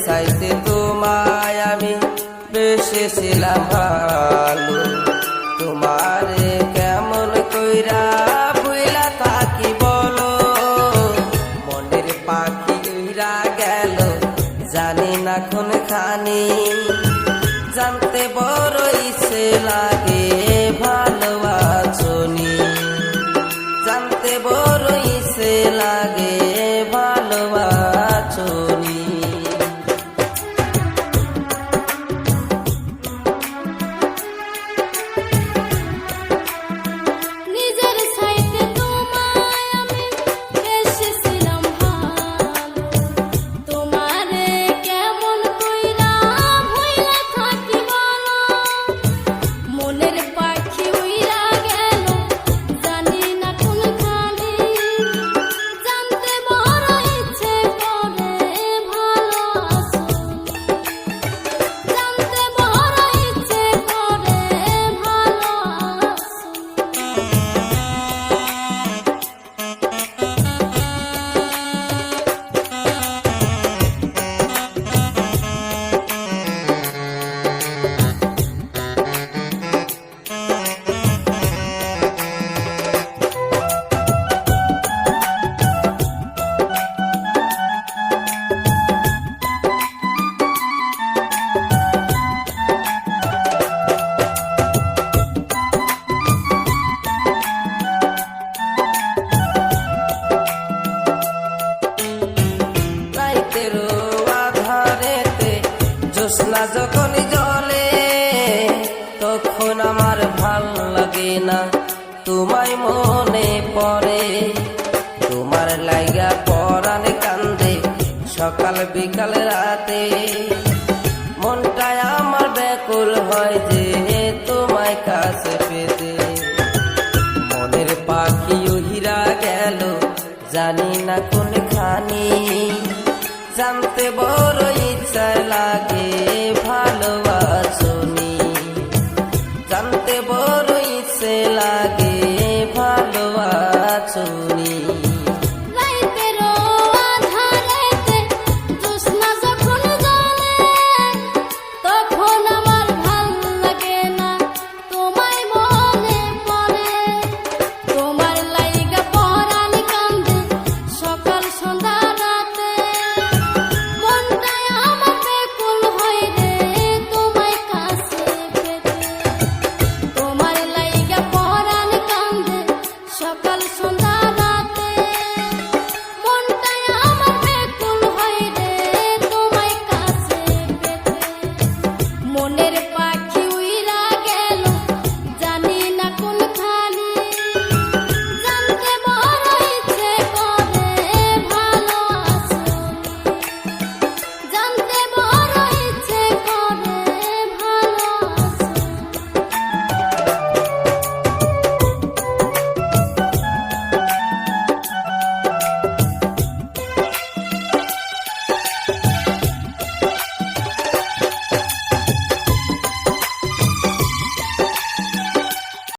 চাইতে তোমায় আমি বেসেছিলাম ভালো, তোমারে কেমন কইরা ভুইলা থাকি বলো। মনের পাখি উইরা গেল জানি না কোন খানি, জানতে বড় ইচ্ছে লাগে ভালোবাসনি, জানতে বড় ইচ্ছে লাগে ভালোবাসনি। জ্যোৎস্না যখন জলে তখন আমার ভাল লাগে না, তোমায় মনে পড়ে। তোমার লাইগা পরাণ কান্দে সকাল বিকাল রাতে, মনটায় আমার ব্যাকুল হয় যে তোমায় কাছে পেতে। মনের পাখি উড়িয়া গেল জানি না কোন খানি, জানতে বড় ইচ্ছা লাগে ভালোবাসনি, জানতে বড় ইচ্ছে লাগে।